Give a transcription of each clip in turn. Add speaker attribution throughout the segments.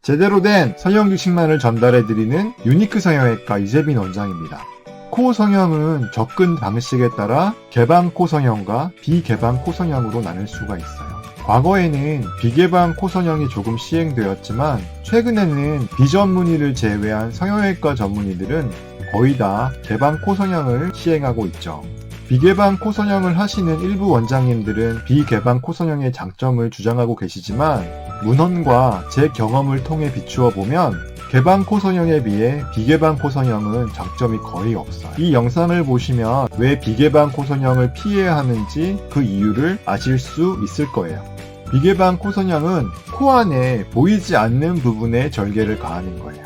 Speaker 1: 제대로 된 성형 지식만을 전달해드리는 유니크 성형외과 이재빈 원장입니다. 코 성형은 접근 방식에 따라 개방 코 성형과 비개방 코 성형으로 나눌 수가 있어요. 과거에는 비개방 코 성형이 조금 시행되었지만 최근에는 비전문의를 제외한 성형외과 전문의들은 거의 다 개방 코 성형을 시행하고 있죠. 비개방 코 성형을 하시는 일부 원장님들은 비개방 코 성형의 장점을 주장하고 계시지만 문헌과 제 경험을 통해 비추어 보면 개방 코 성형에 비해 비개방 코 성형은 장점이 거의 없어요. 이 영상을 보시면 왜 비개방 코 성형을 피해야 하는지 그 이유를 아실 수 있을 거예요. 비개방 코 성형은 코 안에 보이지 않는 부분에 절개를 가하는 거예요.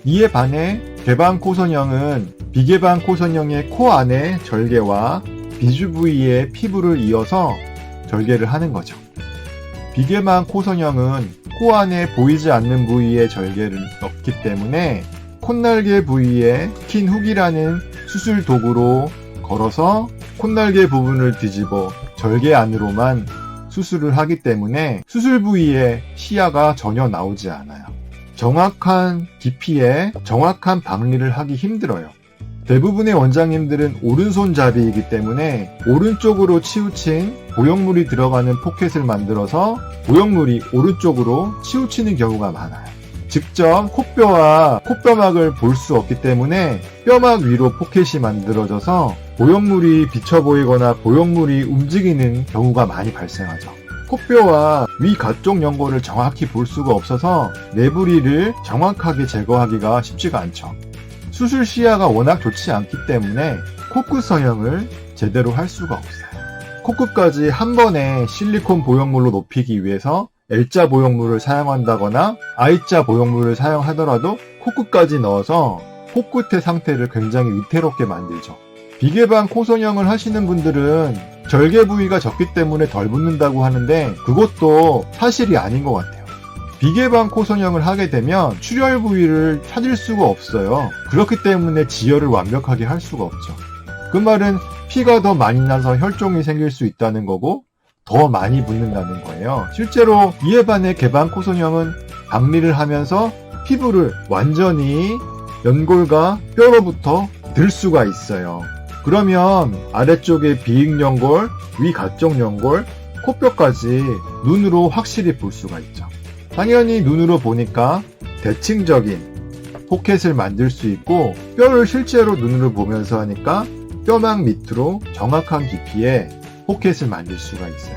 Speaker 1: 이에 반해 개방 코 성형은 비개방 코 성형의 코 안에 절개와 비주 부위에 피부를 이어서 절개를 하는 거죠. 비개방 코 성형은 코 안에 보이지 않는 부위에 절개를 넣기 때문에 콧날개 부위에 스킨 훅이라는 수술 도구로 걸어서 콧날개 부분을 뒤집어 절개 안으로만 수술을 하기 때문에 수술 부위에 시야가 전혀 나오지 않아요. 정확한 깊이에 정확한 박리를 하기 힘들어요. 대부분의 원장님들은 오른손잡이이기 때문에 오른쪽으로 치우친 보형물이 들어가는 포켓을 만들어서 보형물이 오른쪽으로 치우치는 경우가 많아요. 직접 코뼈와 콧뼈막을 볼 수 없기 때문에 뼈막 위로 포켓이 만들어져서 보형물이 비쳐 보이거나 보형물이 움직이는 경우가 많이 발생하죠. 코뼈와 위 가쪽 연골을 정확히 볼 수가 없어서 내부리를 정확하게 제거하기가 쉽지가 않죠. 수술 시야가 워낙 좋지 않기 때문에 코끝 성형을 제대로 할 수가 없어요. 코끝까지 한 번에 실리콘 보형물로 높이기 위해서 L자 보형물을 사용한다거나 I자 보형물을 사용하더라도 코끝까지 넣어서 코끝의 상태를 굉장히 위태롭게 만들죠. 비개방 코 성형을 하시는 분들은 절개 부위가 적기 때문에 덜 붓는다고 하는데 그것도 사실이 아닌 것 같아요. 비개방 코 성형을 하게 되면 출혈 부위를 찾을 수가 없어요. 그렇기 때문에 지혈을 완벽하게 할 수가 없죠. 그 말은 피가 더 많이 나서 혈종이 생길 수 있다는 거고 더 많이 붓는다는 거예요. 실제로 이에 반해 개방 코 성형은 박리를 하면서 피부를 완전히 연골과 뼈로부터 들 수가 있어요. 그러면 아래쪽에 비익연골, 위 가쪽 연골, 코뼈까지 눈으로 확실히 볼 수가 있죠. 당연히 눈으로 보니까 대칭적인 포켓을 만들 수 있고 뼈를 실제로 눈으로 보면서 하니까 뼈막 밑으로 정확한 깊이에 포켓을 만들 수가 있어요.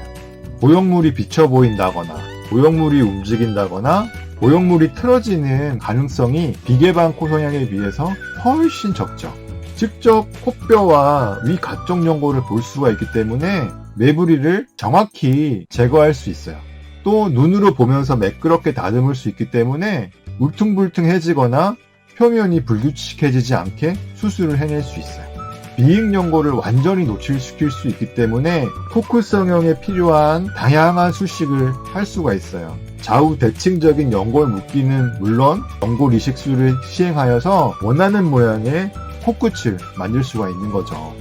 Speaker 1: 보형물이 비쳐 보인다거나 보형물이 움직인다거나 보형물이 틀어지는 가능성이 비개방 코 성형에 비해서 훨씬 적죠. 직접 코뼈와 위 가쪽 연골을 볼 수가 있기 때문에 내부리를 정확히 제거할 수 있어요. 또 눈으로 보면서 매끄럽게 다듬을 수 있기 때문에 울퉁불퉁해지거나 표면이 불규칙해지지 않게 수술을 해낼 수 있어요. 비익연골을 완전히 노출시킬 수 있기 때문에 코끝 성형에 필요한 다양한 수식을 할 수가 있어요. 좌우 대칭적인 연골 묶기는 물론 연골 이식술을 시행하여서 원하는 모양의 코끝을 만들 수가 있는 거죠.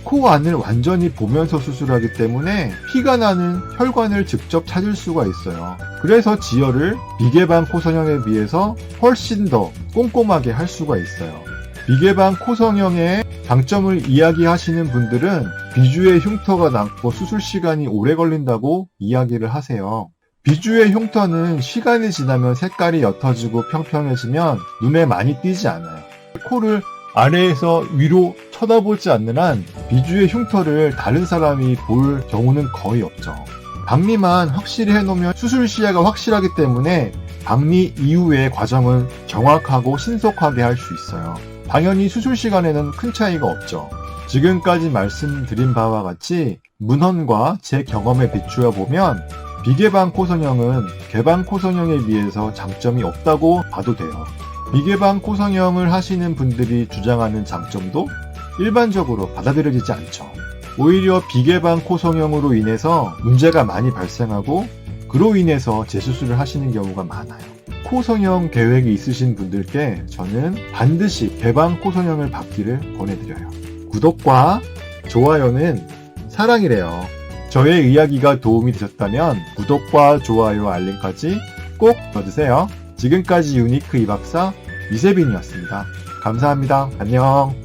Speaker 1: 코 안을 완전히 보면서 수술하기 때문에 피가 나는 혈관을 직접 찾을 수가 있어요. 그래서 지혈을 비개방 코 성형에 비해서 훨씬 더 꼼꼼하게 할 수가 있어요. 비개방 코 성형의 장점을 이야기하시는 분들은 비주의 흉터가 남고 수술 시간이 오래 걸린다고 이야기를 하세요. 비주의 흉터는 시간이 지나면 색깔이 옅어지고 평평해지면 눈에 많이 띄지 않아요. 코를 아래에서 위로 쳐다보지 않는 한 비주의 흉터를 다른 사람이 볼 경우는 거의 없죠. 박리만 확실히 해놓으면 수술 시야가 확실하기 때문에 박리 이후의 과정은 정확하고 신속하게 할 수 있어요. 당연히 수술 시간에는 큰 차이가 없죠. 지금까지 말씀드린 바와 같이 문헌과 제 경험에 비추어 보면 비개방 코 성형은 개방 코 성형에 비해서 장점이 없다고 봐도 돼요. 비개방 코 성형을 하시는 분들이 주장하는 장점도 일반적으로 받아들여지지 않죠. 오히려 비개방 코 성형으로 인해서 문제가 많이 발생하고 그로 인해서 재수술을 하시는 경우가 많아요. 코 성형 계획이 있으신 분들께 저는 반드시 개방 코 성형을 받기를 권해드려요. 구독과 좋아요는 사랑이래요. 저의 이야기가 도움이 되셨다면 구독과 좋아요 알림까지 꼭 눌러주세요. 지금까지 유니크 이박사 이세빈이었습니다. 감사합니다. 안녕.